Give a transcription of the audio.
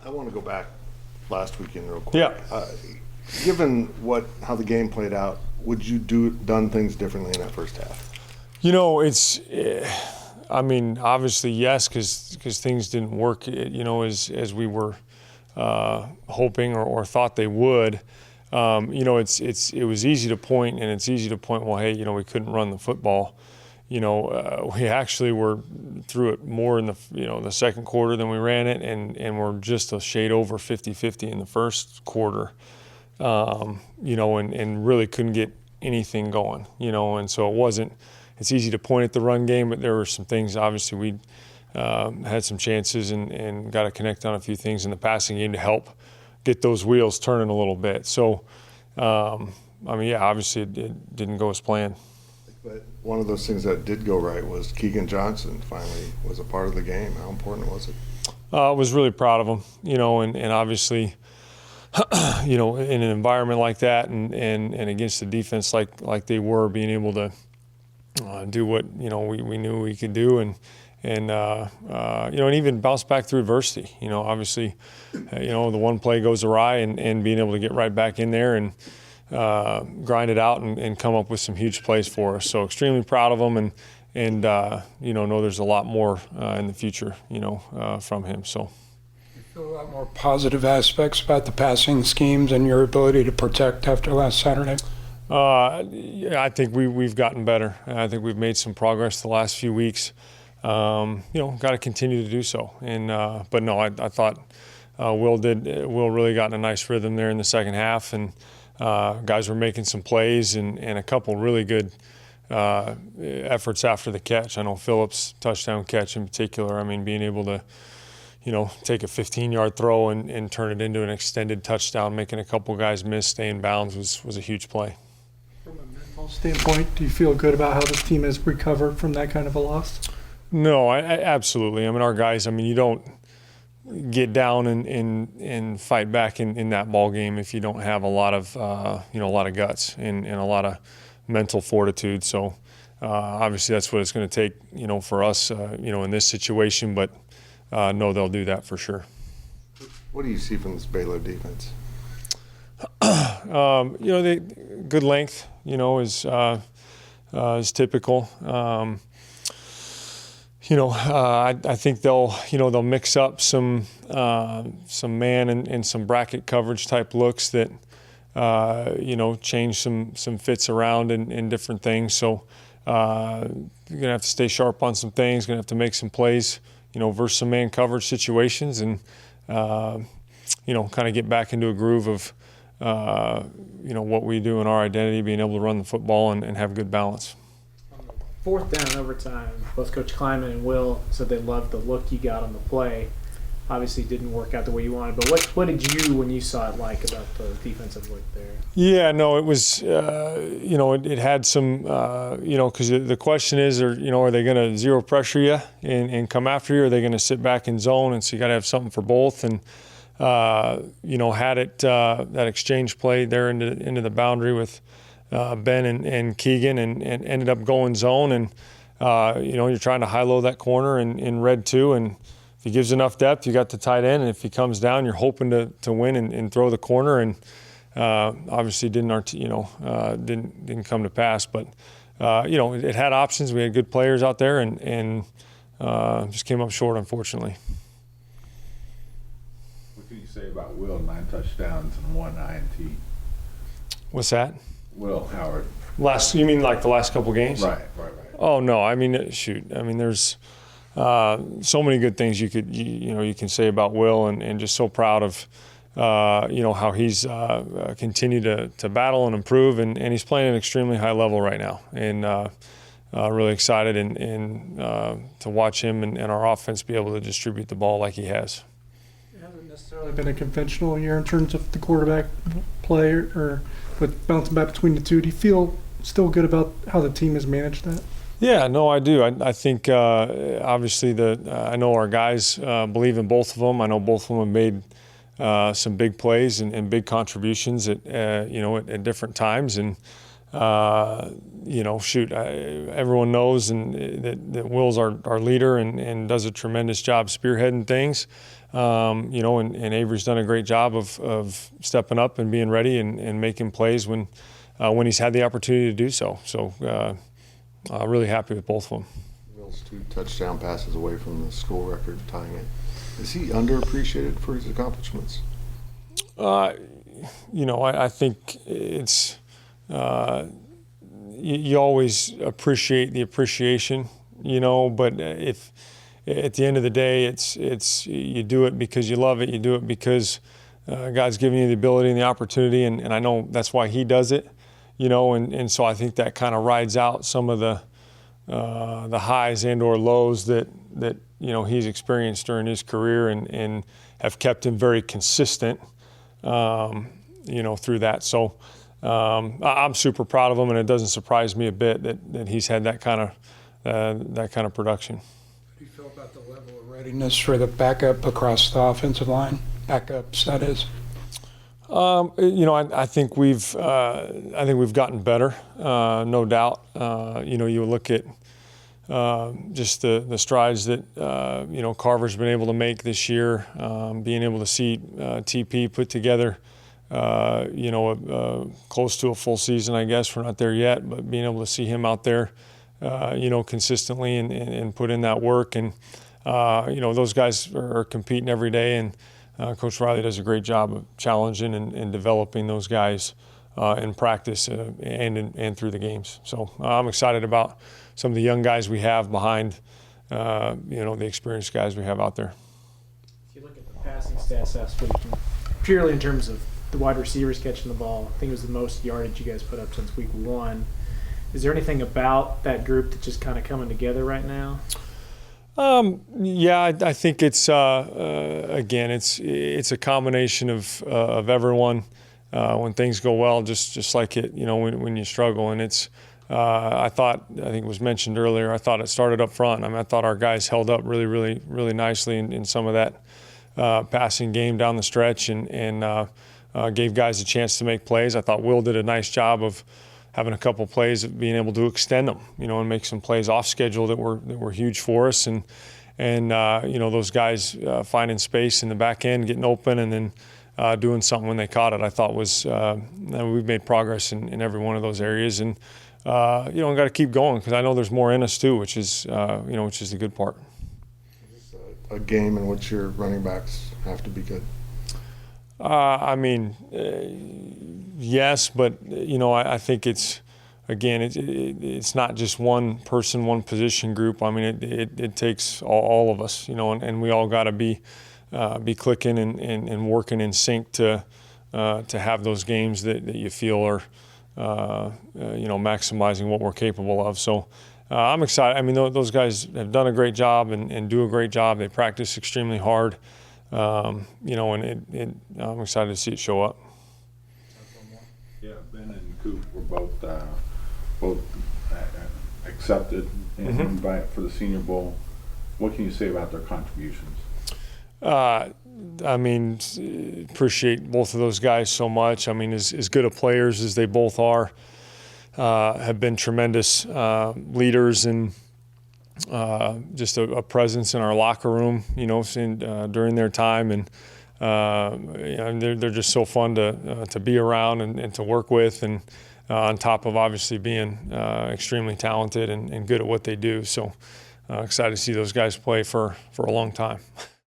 I want to go back last weekend real quick. Yeah. Given how the game played out, would you done things differently in that first half? Obviously yes, because things didn't work, as we were hoping or thought they would. It was easy to point, and it's easy to point, well, hey, we couldn't run the football. We actually were threw it more in the second quarter than we ran it, and we're just a shade over 50-50 in the first quarter. And really couldn't get anything going, and so it's easy to point at the run game, but there were some things, obviously we had some chances and got to connect on a few things in the passing game to help get those wheels turning a little bit. So, obviously it didn't go as planned. But one of those things that did go right was Keegan Johnson finally was a part of the game. How important was it? I was really proud of him, and obviously, in an environment like that and against a defense like they were, being able to do what we knew we could do and even bounce back through adversity. Obviously, the one play goes awry and being able to get right back in there and grind it out and come up with some huge plays for us. So extremely proud of him and know there's a lot more in the future, from him. So. A lot more positive aspects about the passing schemes and your ability to protect after last Saturday? I think we've gotten better. I think we've made some progress the last few weeks. Got to continue to do so. But no, I thought Will really got in a nice rhythm there in the second half, and guys were making some plays and a couple really good efforts after the catch. I know Phillips' touchdown catch in particular. Being able to take a 15-yard throw and turn it into an extended touchdown, making a couple guys miss, stay in bounds was a huge play. From a mental standpoint, do you feel good about how this team has recovered from that kind of a loss? No, I absolutely. Our guys, you don't get down and fight back in that ball game if you don't have a lot of guts and a lot of mental fortitude. So obviously that's what it's going to take, for us, in this situation, but no, they'll do that for sure. What do you see from this Baylor defense? They good length, is typical. I think they'll mix up some man and some bracket coverage type looks that change some fits around and different things. So you're gonna have to stay sharp on some things. Gonna have to make some plays. Versus some man coverage situations and, kind of get back into a groove of, what we do in our identity, being able to run the football and have good balance. Fourth down overtime, both Coach Kleiman and Will said they loved the look you got on the play. Obviously didn't work out the way you wanted, but what did you, when you saw it, like about the defensive look there? Yeah, no, it was, it had some, because the question is, are they going to zero pressure you and come after you, or are they going to sit back in zone? And so you got to have something for both. And, had it, that exchange play there into the boundary with Ben and Keegan and ended up going zone. And, you're trying to high-low that corner in red too. And if he gives enough depth, you got the tight end. And if he comes down, you're hoping to win and throw the corner. And obviously didn't come to pass. But, it had options. We had good players out there and just came up short, unfortunately. What can you say about Will? 9 touchdowns and 1 INT. What's that? Will Howard. You mean like the last couple games? Right. Oh no, there's so many good things you can say about Will and just so proud of how he's continued to battle and improve and he's playing at an extremely high level right now and really excited and to watch him and our offense be able to distribute the ball like he has. It hasn't necessarily been a conventional year in terms of the quarterback play or with bouncing back between the two. Do you feel still good about how the team has managed that? Yeah, no, I do. I think obviously I know our guys believe in both of them. I know both of them have made some big plays and big contributions at different times. And everyone knows that Will's our leader and does a tremendous job spearheading things. You know, and Avery's done a great job of stepping up and being ready and making plays when he's had the opportunity to do so. So really happy with both of them. Will's 2 touchdown passes away from the school record, tying it. Is he underappreciated for his accomplishments? You know, I think it's you always appreciate the appreciation, you know, but if at the end of the day, it's you do it because you love it. You do it because God's given you the ability and the opportunity, and I know that's why he does it, you know, and so I think that kind of rides out some of the highs and or lows that you know he's experienced during his career and have kept him very consistent, you know, through that. So I'm super proud of him, and it doesn't surprise me a bit that he's had that kind of production. How do you feel about the level of readiness for the backup across the offensive line? Backups, that is. You know, I think we've gotten better, no doubt. You know, you look at just the strides that you know Carver's been able to make this year, being able to see TP put together, you know, close to a full season. I guess we're not there yet, but being able to see him out there, you know, consistently and put in that work, and you know, those guys are competing every day, and Coach Riley does a great job of challenging and developing those guys in practice and through the games. So I'm excited about some of the young guys we have behind, you know, the experienced guys we have out there. If you look at the passing stats last week, purely in terms of the wide receivers catching the ball, I think it was the most yardage you guys put up since week 1. Is there anything about that group that's just kind of coming together right now? Yeah, I think it's again, it's a combination of everyone. When things go well, just like it, you know, when you struggle, and it's. I think it was mentioned earlier. I thought it started up front. I mean, I thought our guys held up really nicely in some of that passing game down the stretch, and gave guys a chance to make plays. I thought Will did a nice job of having a couple plays of being able to extend them, you know, and make some plays off schedule that were huge for us, and you know, those guys finding space in the back end, getting open, and then doing something when they caught it. I thought was we've made progress in every one of those areas, and you know, got to keep going because I know there's more in us too, which is you know, which is the good part. Is this a game in which your running backs have to be good? I mean, yes, but you know, I think it's again, it's not just one person, one position group. I mean, it takes all of us, you know, and we all got to be clicking and working in sync to have those games that you feel are you know, maximizing what we're capable of. So I'm excited. I mean, those guys have done a great job and do a great job. They practice extremely hard. You know, and I'm excited to see it show up. Yeah, Ben and Coop were both accepted and invited for the Senior Bowl. What can you say about their contributions? I mean, appreciate both of those guys so much. I mean, as good of players as they both are, have been tremendous leaders and just a presence in our locker room, you know, during their time, and you know, they're just so fun to be around and to work with, and on top of obviously being extremely talented and good at what they do. So excited to see those guys play for a long time.